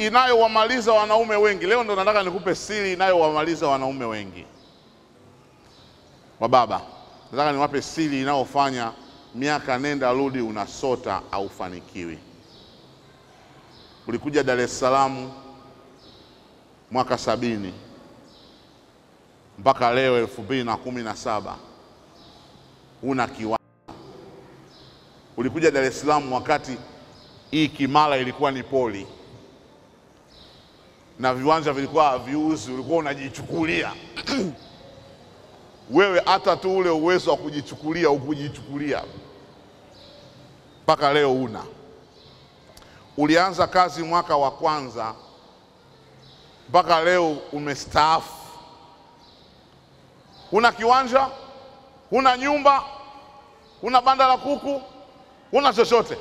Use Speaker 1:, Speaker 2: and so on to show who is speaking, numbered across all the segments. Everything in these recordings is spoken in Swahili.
Speaker 1: inayowamaliza wanaume wengi. Leo ndo nataka nikupe siri inayowamaliza wanaume wengi. Wababa, nataka niwape siri inayofanya miaka nenda rudi unasota au fanikiwi. Ulikuja Dar es Salaam mwaka 70 mpaka leo 2017 una kiwanja. Ulikuja Dar es Salaam wakati hii Kimara ilikuwa ni poli na viwanja vilikuwa haviuzi, ulikuwa unajichukulia. Wewe hata tu ule uwezo wa kujichukulia ukujichukulia mpaka leo una. Ulianza kazi mwaka wa kwanza mpaka leo umestaafu. Huna kiwanja, huna nyumba, huna banda la kuku, huna chochote.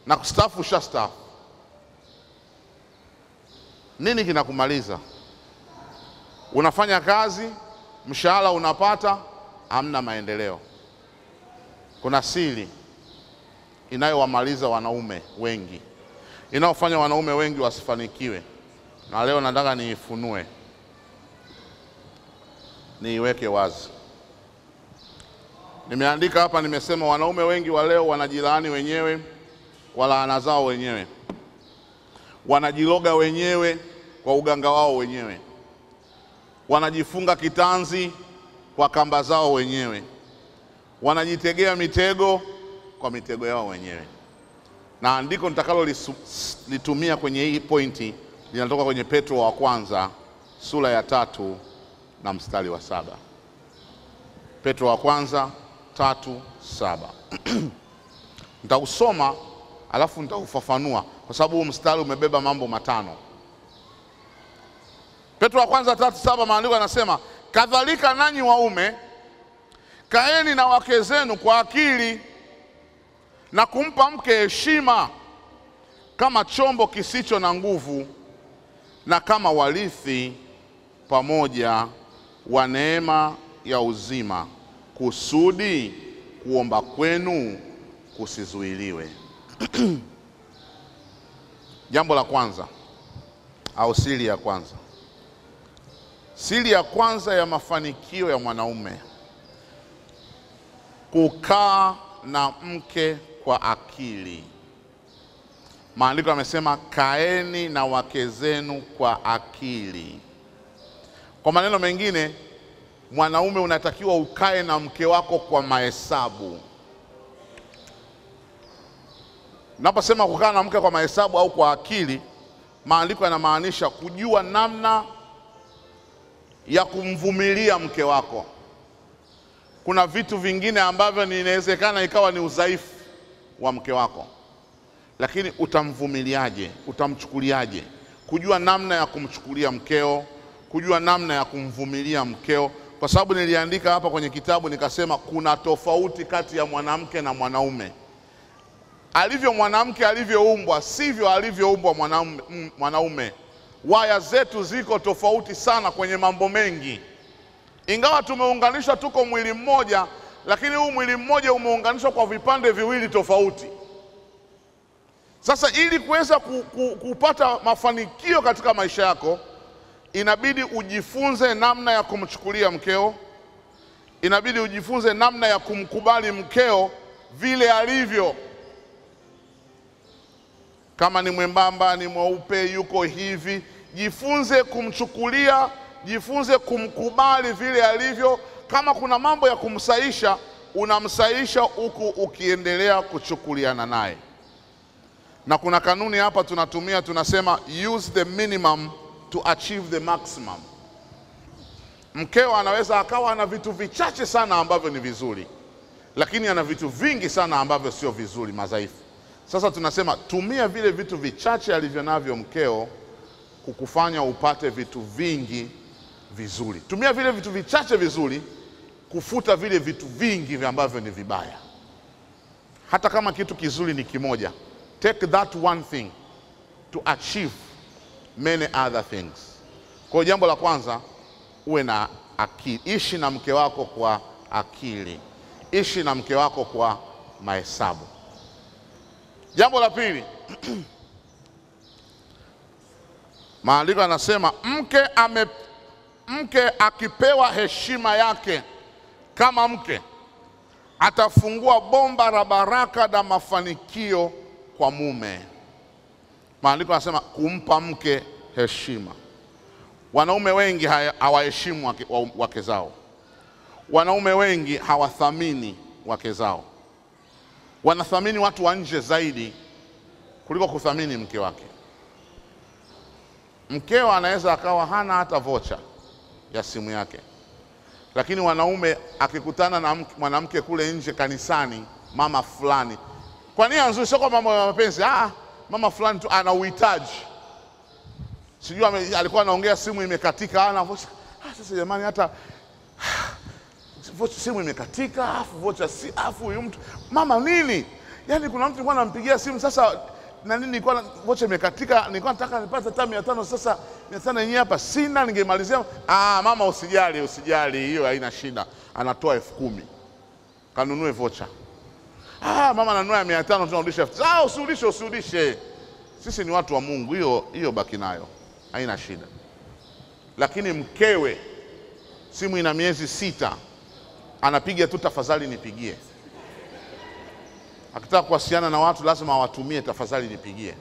Speaker 1: Na kustaafu ushastaafu. Nini kinakumaliza? Unafanya kazi, mshahara unapata, hamna maendeleo. Kuna siri inayowamaliza wanaume wengi, inayofanya wanaume wengi wasifanikiwe, na leo nataka niifunue, niiweke wazi. Nimeandika hapa, nimesema wanaume wengi wa leo wanajilaani wenyewe kwa laana zao wenyewe, wanajiloga wenyewe kwa uganga wao wenyewe, wanajifunga kitanzi kwa kamba zao wenyewe, wanajitegea mitego kwa mitego yao wenyewe. Na andiko nitakalo litumia kwenye hii pointi linatoka kwenye Petro wa kwanza sura ya 3 na mstari wa 7. Petro wa kwanza 3:7. Nitausoma alafu nitaufafanua kwa sababu huu mstari umebeba mambo matano. Petro wa kwanza 3:7, maandiko yanasema, kadhalika nanyi waume kaeni na wake zenu kwa akili na kumpa mke heshima kama chombo kisicho na nguvu na kama warithi pamoja wa neema ya uzima, kusudi kuomba kwenu kusizuiliwe. Jambo la kwanza au siri ya kwanza. Siri ya kwanza ya mafanikio ya mwanaume, kukaa na mke kwa akili. Maandiko yamesema kaeni na wake zenu kwa akili. Kwa maneno mengine, mwanaume unatakiwa ukae na mke wako kwa mahesabu. Naposema kukaa na mke kwa mahesabu au kwa akili, maandiko yanamaanisha kujua namna ya kumvumilia mke wako. Kuna vitu vingine ambavyo inawezekana ikawa ni udhaifu wa mke wako, lakini utamvumiliaje? Utamchukuliaje? Kujua namna ya kumchukulia mkeo, kujua namna ya kumvumilia mkeo. Kwa sababu niliandika hapa kwenye kitabu nikasema kuna tofauti kati ya mwanamke na mwanaume. Alivyo mwanamke alivyoumbwa sivyo alivyoumbwa mwanaume. Waya zetu ziko tofauti sana kwenye mambo mengi. Ingawa tumeunganishwa, tuko mwili mmoja, lakini huu mwili mmoja umeunganishwa kwa vipande viwili tofauti. Sasa ili kuweza kupata mafanikio katika maisha yako, inabidi ujifunze namna ya kumchukulia mkeo, inabidi ujifunze namna ya kumkubali mkeo vile alivyo. Kama ni mwembamba, ni mweupe, yuko hivi, jifunze kumchukulia, jifunze kumkubali vile alivyo. Kama kuna mambo ya kumsaisha, unamsaisha huku ukiendelea kuchukuliana naye. Na kuna kanuni hapa tunatumia, tunasema use the minimum to achieve the maximum. Mkeo anaweza akawa ana vitu vichache sana ambavyo ni vizuri, lakini ana vitu vingi sana ambavyo sio vizuri, madhaifu. Sasa tunasema tumia vile vitu vichache alivyo navyo mkeo kukufanya upate vitu vingi vizuri. Tumia vile vitu vichache vizuri kufuta vile vitu vingi ambavyo ni vibaya. Hata kama kitu kizuri ni kimoja, take that one thing to achieve many other things. Kwa jambo la kwanza, uwe na akili. Ishi na mke wako kwa akili. Ishi na mke wako kwa mahesabu. Jambo la pili, Maandiko yanasema mke akipewa heshima yake kama mke, atafungua bomba la baraka na mafanikio kwa mume. Maandiko yanasema kumpa mke heshima. Wanaume wengi hawaheshimu wake zao. Wanaume wengi hawathamini wake zao. Wanathamini watu wa nje zaidi kuliko kuthamini mke wake. Mkeo anaweza akawa hana hata vocha ya simu yake, lakini wanaume akikutana na mwanamke kule nje kanisani, mama fulani, kwa nia nzuri, sio kwa mambo ya mapenzi, mama fulani tu ana uhitaji, sijui alikuwa anaongea simu imekatika, ana vocha. Sasa jamani, hata vocha simu imekatika, afu vocha si, afu huyu mtu mama nini? Yaani kuna mtu alikuwa anampigia simu, sasa na nini, nilikuwa vocha imekatika, nilikuwa nataka nipate hata 500, sasa 500 yenyewe hapa sina, ningemalizia. Mama usijali, hiyo haina shida. Anatoa 10,000 kanunue vocha. Mama ananunua ya 500, tunarudisha 1000. Usirudishe. Sisi ni watu wa Mungu, hiyo baki nayo, haina shida. Lakini mkewe simu ina miezi 6, anapiga tu tafadhali nipigie. Akitaka kuwasiliana na watu lazima awatumie tafadhali nipigie.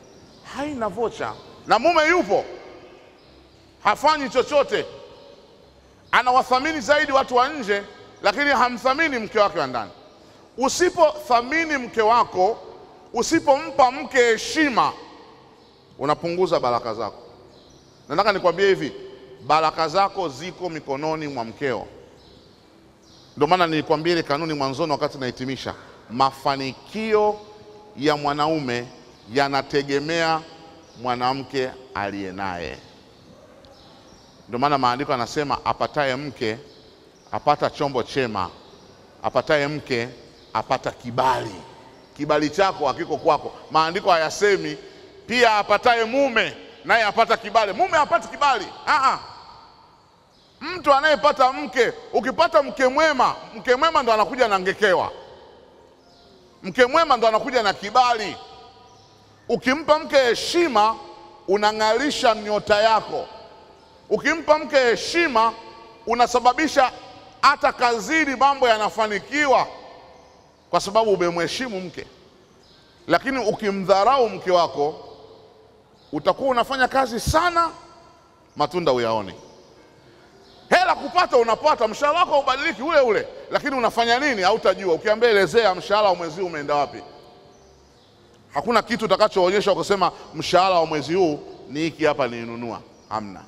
Speaker 1: Haina vocha. Na mume yupo, hafanyi chochote. Anawathamini zaidi watu wa nje, lakini hamthamini mke wake wa ndani. Usipothamini mke wako, usipompa mke heshima, unapunguza baraka zako. Nataka nikwambie hivi, baraka zako ziko mikononi mwa mkeo. Ndio maana nilikwambia ile kanuni mwanzoni wakati nahitimisha. Mafanikio ya mwanaume yanategemea mwanamke aliye naye. Ndio maana maandiko yanasema apataye mke apata chombo chema, apataye mke apata kibali. Kibali chako hakiko kwako. Maandiko hayasemi pia apataye mume naye apata kibali. Mume apati kibali. Mtu anayepata mke, ukipata mke mwema ndo anakuja na ngekewa. Mke mwema ndo anakuja na kibali. Ukimpa mke heshima, unang'alisha nyota yako. Ukimpa mke heshima, unasababisha hata kazini mambo yanafanikiwa, kwa sababu umemheshimu mke. Lakini ukimdharau mke wako, utakuwa unafanya kazi sana, matunda uyaone. Hela kupata unapata, mshahara wako ubadiliki ule, lakini unafanya nini hautajua. Ukiambia elezea mshahara wa mwezi huu umeenda wapi, hakuna kitu utakachoonyesha kusema mshahara wa mwezi huu ni hiki hapa nilinunua. Hamna.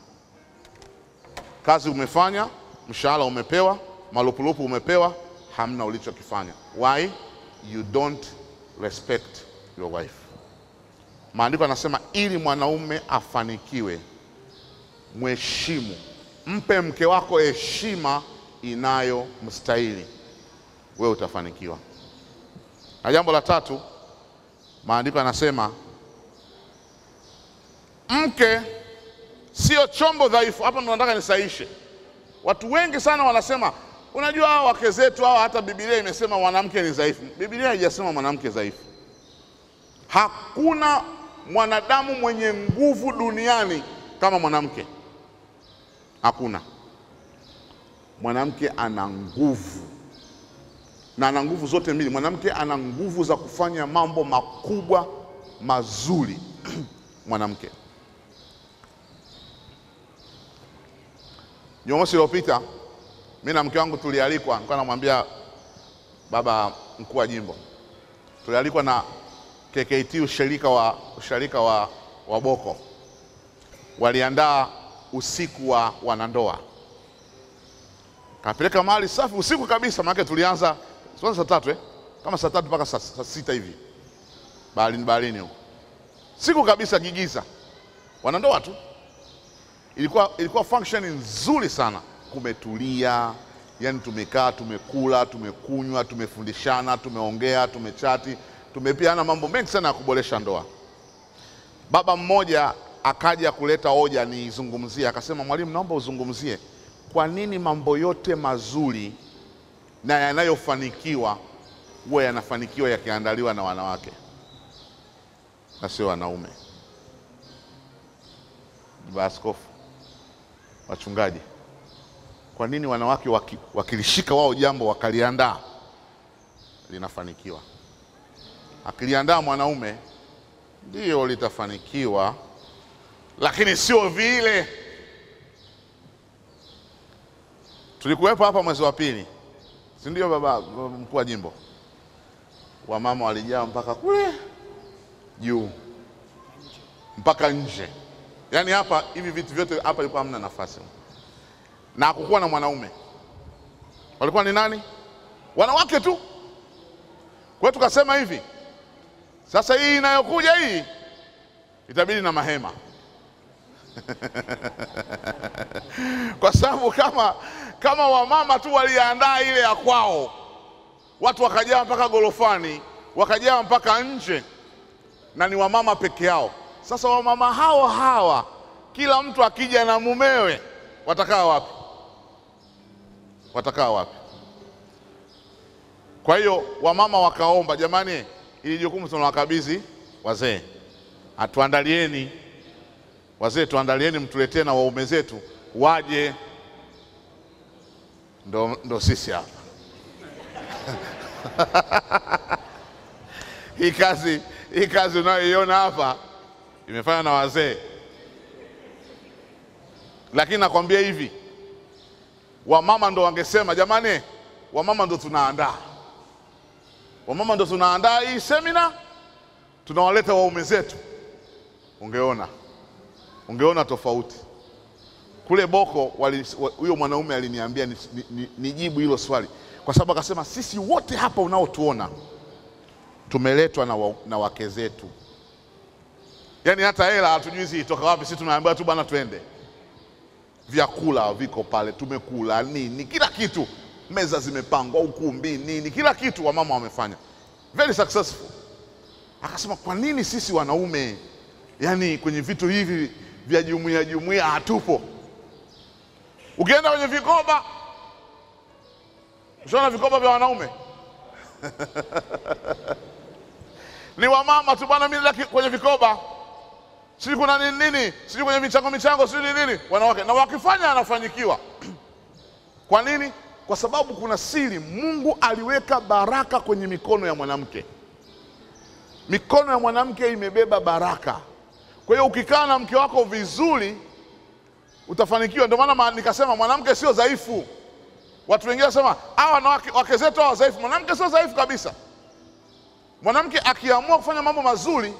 Speaker 1: Kazi umefanya, mshahara umepewa, malupulupu umepewa, hamna ulichokifanya. Why? You don't respect your wife. Maandiko yanasema ili mwanaume afanikiwe, mheshimu. Mpe mke wako heshima inayomstahili, wewe utafanikiwa. Na jambo la tatu, maandiko yanasema mke sio chombo dhaifu. Hapa ndo nataka nisaishe. Watu wengi sana wanasema, unajua hao wake zetu hao, hata Biblia imesema mwanamke ni dhaifu. Biblia haijasema mwanamke dhaifu. Hakuna mwanadamu mwenye nguvu duniani kama mwanamke. Hakuna. Mwanamke ana nguvu, na ana nguvu zote mbili. Mwanamke ana nguvu za kufanya mambo makubwa mazuri. Mwanamke. Jumamosi iliyopita mimi na mke wangu tulialikwa, nilikuwa namwambia baba mkuu wa jimbo, tulialikwa na KKT, ushirika wa Boko. Waliandaa usiku wa wanandoa. Kapeleka mahali safi usiku kabisa, maana tulianza saa 3 kama saa 3 mpaka saa 6 hivi. Baharini huko. Siku kabisa gigiza. Wanandoa tu. Ilikuwa function nzuri sana. Kumetulia, yani tumekaa, tumekula, tumekunywa, tumefundishana, tumeongea, tumechati, tumepiana mambo mengi sana ya kuboresha ndoa. Baba mmoja akaja kuleta hoja nizungumzie, akasema, mwalimu, naomba uzungumzie kwa nini mambo yote mazuri na yanayofanikiwa huwa yanafanikiwa yakiandaliwa na wanawake na sio wanaume. Askofu, wachungaji, kwa nini wanawake wakilishika wao jambo wakaliandaa linafanikiwa? Akiliandaa mwanaume ndio litafanikiwa, lakini sio vile. Tulikuwepo hapa mwezi wa pili, si ndio baba mkuu wa jimbo? Wamama walijaa mpaka kule juu mpaka nje. Yaani hapa hivi vitu vyote hapa ilikuwa hamna nafasi. Na hakukuwa na mwanaume. Walikuwa ni nani? Wanawake tu. Kwa hiyo tukasema hivi, sasa hii inayokuja hii itabidi na mahema. Kwa sababu kama wamama tu waliandaa ile ya kwao, watu wakajaa mpaka gorofani, wakajaa mpaka nje, na ni wamama peke yao. Sasa wamama hawa kila mtu akija na mumewe, watakaa wapi? Watakaa wapi? Kwa hiyo wamama wakaomba, jamani, ili jukumu tunawakabidhi wazee. Atuandalieni wazee, tuandalieni, mtuletee na waume zetu waje. Ndo sisi hapa. Hii kazi unayoiona hapa imefanya na wazee. Lakini nakwambia hivi, wamama ndo wangesema, jamani, wamama ndo tunaandaa. Wamama ndo tunaandaa hii semina, tunawaleta waume zetu. Ungeona tofauti. Kule Boko huyo mwanaume aliniambia nijibu hilo swali, kwa sababu akasema sisi wote hapa unaotuona tumeletwa na wake zetu. Yaani hata hela hatujui itoka wapi, sisi tunaambiwa tu bwana twende. Vyakula viko pale, tumekula nini, kila kitu, meza zimepangwa, ukumbi nini, kila kitu wamama wamefanya. Very successful. Akasema kwa nini sisi wanaume, yani kwenye vitu hivi vya jumuiya hatupo? Ukienda kwenye vikoba, ushaona vikoba vya wanaume? Ni wamama tu bwana, mimi kwenye vikoba. Sisi kuna nini? Sisi kwenye michango, sisi nini? Wanawake. Na wakifanya anafanyikiwa. Kwa nini? Kwa sababu kuna siri. Mungu aliweka baraka kwenye mikono ya mwanamke. Mikono ya mwanamke imebeba baraka. Kwa hiyo ukikaa na mke wako vizuri utafanikiwa. Ndio maana nikasema mwanamke sio dhaifu. Watu wengine wasema hawa wake zetu hawa dhaifu. Mwanamke sio dhaifu kabisa. Mwanamke akiamua kufanya mambo mazuri,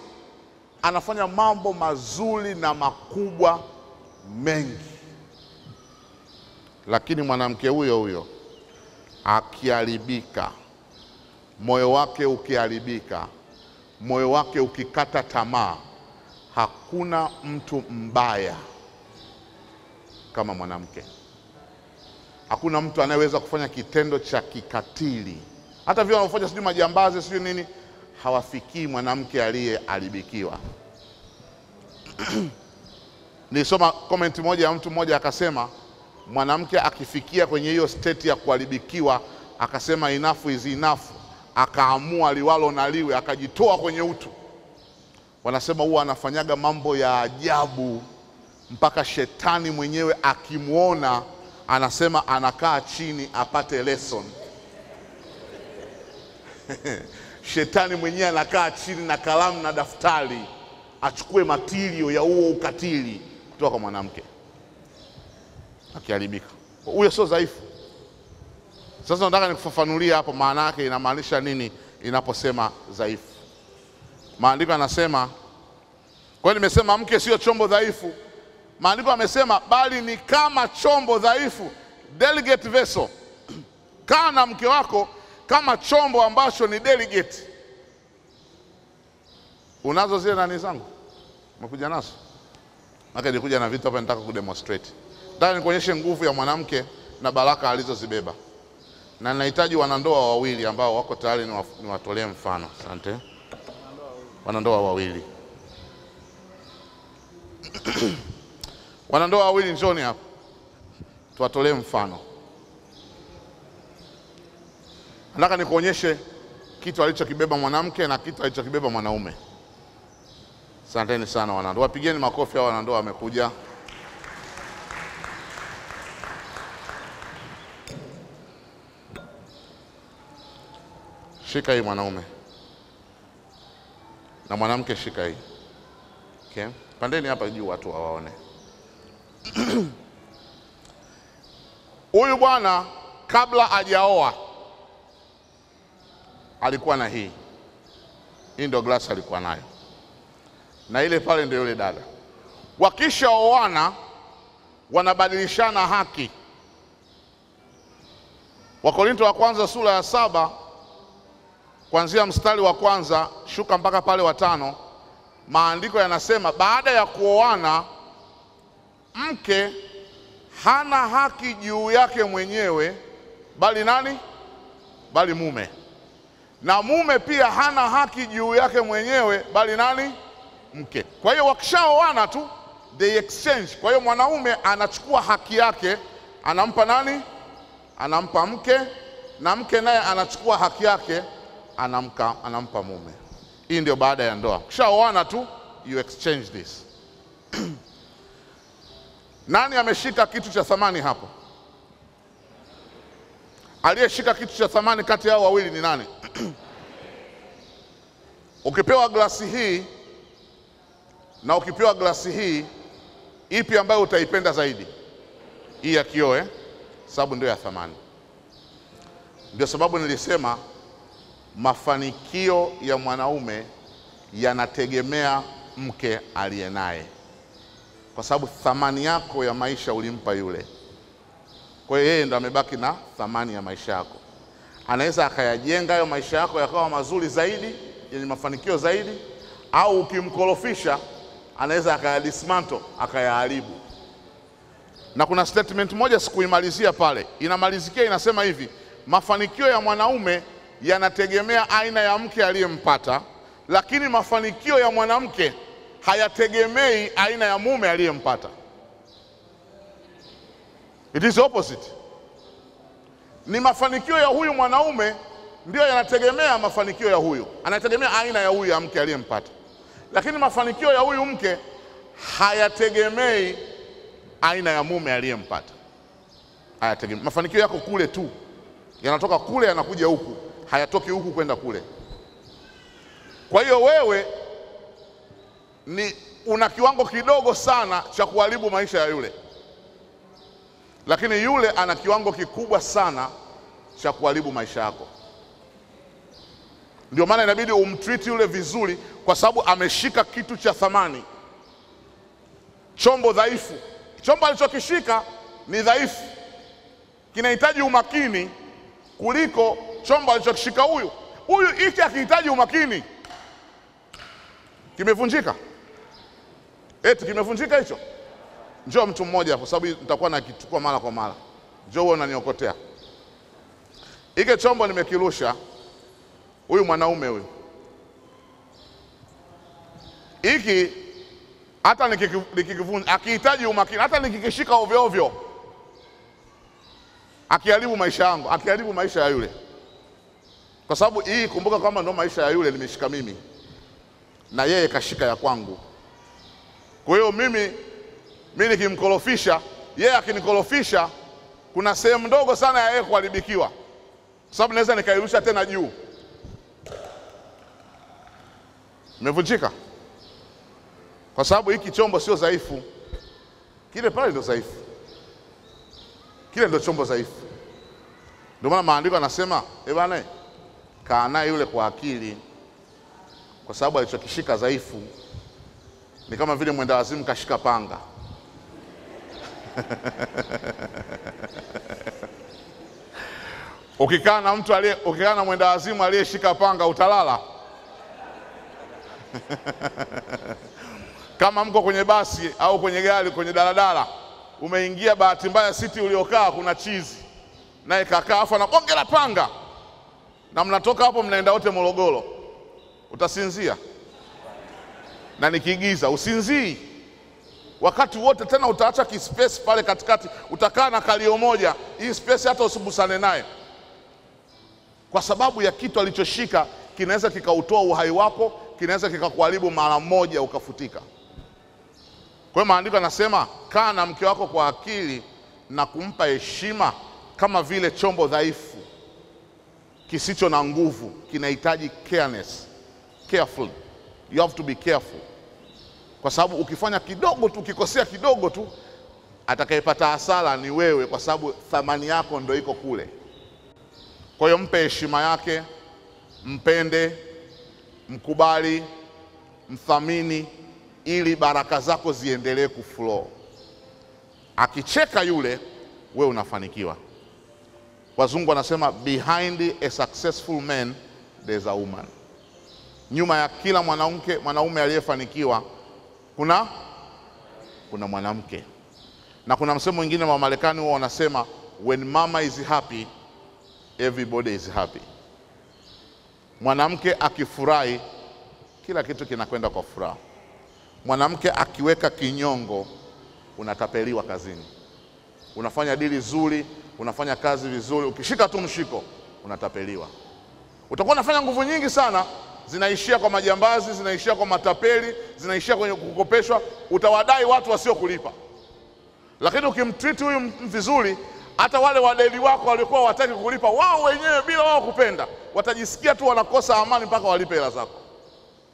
Speaker 1: anafanya mambo mazuri na makubwa mengi. Lakini mwanamke huyo akiharibika, moyo wake ukiharibika, moyo wake ukikata tamaa, hakuna mtu mbaya kama mwanamke. Hakuna mtu anayeweza kufanya kitendo cha kikatili. Hata vile wanafanya sijui majambazi sijui nini, hawafikii mwanamke aliyeharibikiwa. Nilisoma comment moja ya mtu mmoja akasema, mwanamke akifikia kwenye hiyo state ya kuharibikiwa, akasema enough is enough, akaamua liwalo na liwe, akajitoa kwenye utu. Wanasema huwa anafanyaga mambo ya ajabu mpaka shetani mwenyewe akimuona anasema anakaa chini apate lesson. Shetani mwenyewe anakaa chini na kalamu na daftari achukue matirio ya huo ukatili kutoka kwa mwanamke akiharibika. Huyo sio dhaifu. Sasa nataka nikufafanulia hapo maana yake inamaanisha nini inaposema dhaifu. Maandiko yanasema, kwa hiyo nimesema mke sio chombo dhaifu. Maandiko yamesema bali ni kama chombo dhaifu, delicate vessel. Kaa na mke wako kama chombo ambacho ni delicate. Unazo zile nani zangu? Umekuja nazo? Maka nilikuja na vitu hapa nataka kudemonstrate. Nataka nikuonyeshe nguvu ya mwanamke na baraka alizozibeba. Na ninahitaji wanandoa wawili ambao wako tayari niwatolee mfano. Asante. Wanandoa wawili. Wanandoa wawili njoni hapa. Tuwatolee mfano. Nataka nikuonyeshe kitu alichokibeba mwanamke na kitu alichokibeba mwanaume. Asanteni sana wanandoa. Wapigeni makofi hao wanandoa wamekuja. Shika hii mwanaume, na mwanamke shika hii. Okay? Pandeni hapa juu watu waone. Huyu bwana kabla hajaoa alikuwa na hii ndio glasi alikuwa nayo, na ile pale ndio yule dada. Wakishaoana wanabadilishana haki. Wakorinto wa kwanza sura ya 7 kuanzia mstari wa kwanza shuka mpaka pale wa 5, maandiko yanasema baada ya kuoana mke hana haki juu yake mwenyewe, bali nani? Bali mume. Na mume pia hana haki juu yake mwenyewe, bali nani? Mke. Kwa hiyo wakishaoana tu they exchange. Kwa hiyo mwanaume anachukua haki yake anampa nani? Anampa mke, na mke naye anachukua haki yake anampa mume. Hii ndio baada ya ndoa. Ukishaoana tu you exchange this. Nani ameshika kitu cha thamani hapo? Aliyeshika kitu cha thamani kati yao wawili ni nani? Ukipewa glasi hii na ukipewa glasi hii, ipi ambayo utaipenda zaidi? Hii ya kioo, sababu ndio ya thamani. Ndio sababu nilisema mafanikio ya mwanaume yanategemea mke aliye naye, kwa sababu thamani yako ya maisha ulimpa yule. Kwa hiyo yeye ndo amebaki na thamani ya maisha yako. Anaweza akayajenga hayo maisha yako yakawa mazuri zaidi, yenye mafanikio zaidi, au ukimkorofisha anaweza akayadismantle, akayaharibu. Na kuna statement moja sikuimalizia pale, inamalizikia inasema hivi: mafanikio ya mwanaume yanategemea aina ya mke aliyempata, lakini mafanikio ya mwanamke hayategemei aina ya mume aliyempata. It is opposite. Ni mafanikio ya huyu mwanaume ndio yanategemea mafanikio ya huyu, anategemea aina ya huyu ya mke aliyempata, lakini mafanikio ya huyu mke hayategemei aina ya mume aliyempata. Hayategemei. Mafanikio yako kule tu, yanatoka kule yanakuja huku, hayatoki huku kwenda kule. Kwa hiyo wewe una kiwango kidogo sana cha kuharibu maisha ya yule, lakini yule ana kiwango kikubwa sana cha kuharibu maisha yako. Ndio maana inabidi umtreat yule vizuri, kwa sababu ameshika kitu cha thamani, chombo dhaifu. Chombo alichokishika ni dhaifu, kinahitaji umakini kuliko chombo alichokishika huyu. Huyu hiki akihitaji umakini, kimevunjika. Eti kimevunjika hicho. Njoo mtu mmoja, kwa sababu nitakuwa nakichukua mara kwa mara. Njoo uone unaniokotea. Hiki chombo nimekirusha huyu mwanaume huyu. Hiki hata nikikivunja, akihitaji umakini, hata nikikishika ovyo ovyo, akiharibu maisha yangu, akiharibu maisha ya yule. Kwa sababu hii, kumbuka kwamba ndio maisha ya yule nimeshika mimi, na yeye kashika ya kwangu. Kwa hiyo mimi nikimkorofisha, yeye akinikorofisha, kuna sehemu ndogo sana ya yeye kuharibikiwa, kwa sababu naweza nikairusha tena juu. Imevunjika kwa sababu hiki chombo sio dhaifu. Kile pale ndio dhaifu, kile ndio chombo dhaifu. Ndio maana maandiko yanasema bwana, kaa naye yule kwa akili, kwa sababu alichokishika dhaifu. Ni kama vile mwenda wazimu kashika panga. Ukikaa na mwenda wazimu aliyeshika panga, utalala. Kama mko kwenye basi au kwenye gari, kwenye daladala, umeingia bahati mbaya siti uliokaa kuna chizi, naye kakaa afa na bonge la panga, na mnatoka hapo mnaenda wote Morogoro, utasinzia? Na nikiigiza usinzii wakati wote, tena utaacha kispace pale katikati, utakaa na kalio moja, hii space hata usibusane naye, kwa sababu ya kitu alichoshika kinaweza kikautoa uhai wako, kinaweza kikakuharibu mara moja ukafutika. Kwa hiyo maandiko yanasema kaa na mke wako kwa akili na kumpa heshima kama vile chombo dhaifu kisicho na nguvu kinahitaji careful. You have to be careful, kwa sababu ukifanya kidogo tu, ukikosea kidogo tu, atakayepata hasara ni wewe, kwa sababu thamani yako ndio iko kule. Kwa hiyo mpe heshima yake, mpende, mkubali, mthamini, ili baraka zako ziendelee kuflow. Akicheka yule, wewe unafanikiwa. Wazungu wanasema behind a successful man there's a woman. Nyuma ya kila mwanaume aliyefanikiwa kuna mwanamke. Na kuna msemo mwingine wa Marekani wao wanasema when mama is happy everybody is happy. Mwanamke akifurahi kila kitu kinakwenda kwa furaha. Mwanamke akiweka kinyongo unatapeliwa kazini. Unafanya dili zuri, unafanya kazi vizuri, ukishika tu mshiko unatapeliwa. Utakuwa unafanya nguvu nyingi sana, zinaishia kwa majambazi, zinaishia kwa matapeli, zinaishia kwenye kukopeshwa, utawadai watu wasio kulipa. Lakini ukimtreat huyu vizuri, hata wale wadeli wako walikuwa wataki kulipa, wao wenyewe bila wao kupenda watajisikia tu wanakosa amani mpaka walipe hela zako.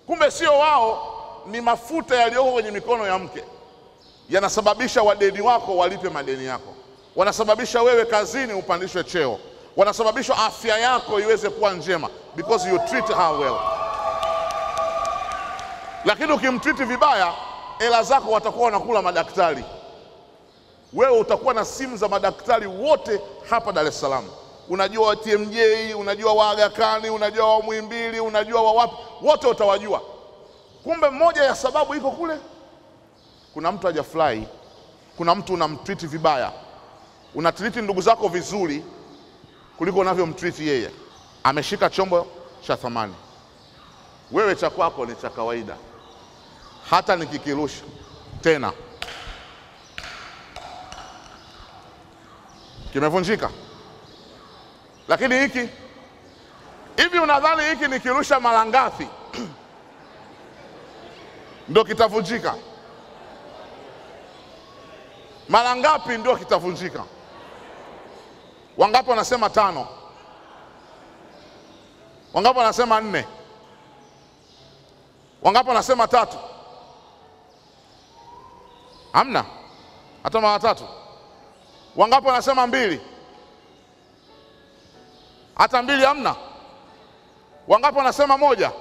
Speaker 1: Kumbe sio wao, ni mafuta yaliyoko kwenye mikono ya mke yanasababisha wadeni wako walipe madeni yako, wanasababisha wewe kazini upandishwe cheo, wanasababisha afya yako iweze kuwa njema because you treat her well. Lakini ukimtreat vibaya, hela zako watakuwa wanakula madaktari. Wewe utakuwa na simu za madaktari wote hapa Dar es Salaam. Unajua wa TMJ, unajua wa Aga Khan, unajua wa Muhimbili, unajua wa wapi, wote utawajua. Kumbe moja ya sababu iko kule. Kuna mtu hajafurahi, kuna mtu unamtreat vibaya. Unatreat ndugu zako vizuri kuliko unavyomtreat yeye. Ameshika chombo cha thamani, wewe cha kwako ni cha kawaida. Hata nikikirusha tena kimevunjika. Lakini hiki hivi, unadhani hiki nikirusha mara ngapi ndio kitavunjika? Mara ngapi ndio kitavunjika? Wangapi wanasema 5? Wangapi wanasema 4? Wangapi wanasema 3? Hamna hata mara 3. Wangapi wanasema 2? Hata 2 hamna. Wangapi wanasema 1?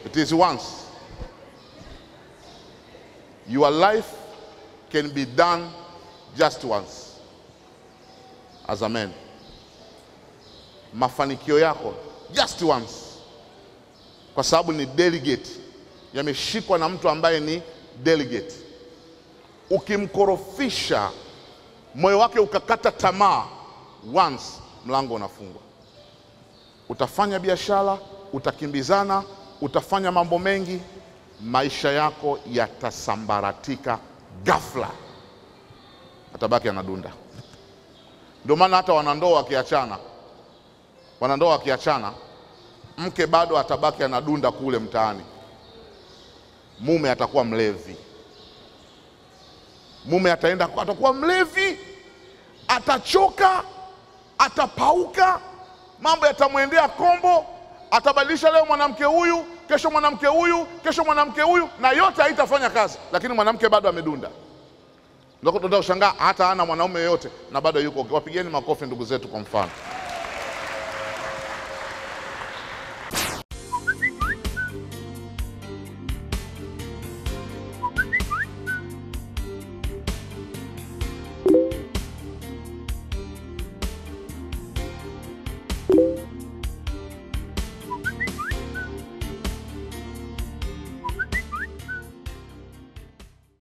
Speaker 1: It is once. Your life can be done just once as a man. Mafanikio yako just once, kwa sababu ni delegate, yameshikwa na mtu ambaye ni delegate. Ukimkorofisha moyo wake ukakata tamaa, once mlango unafungwa. Utafanya biashara, utakimbizana, utafanya mambo mengi, maisha yako yatasambaratika ghafla, atabaki anadunda. Ndio maana hata wanandoa wakiachana, mke bado atabaki anadunda kule mtaani. Mume atakuwa mlevi, mume atakuwa mlevi, atachoka, atapauka, mambo yatamwendea kombo, atabadilisha leo mwanamke huyu, kesho mwanamke huyu, kesho mwanamke huyu, na yote haitafanya kazi, lakini mwanamke bado amedunda. Ndio ushangaa hata hana mwanaume yote na bado yuko. Wapigeni makofi ndugu zetu kwa mfano.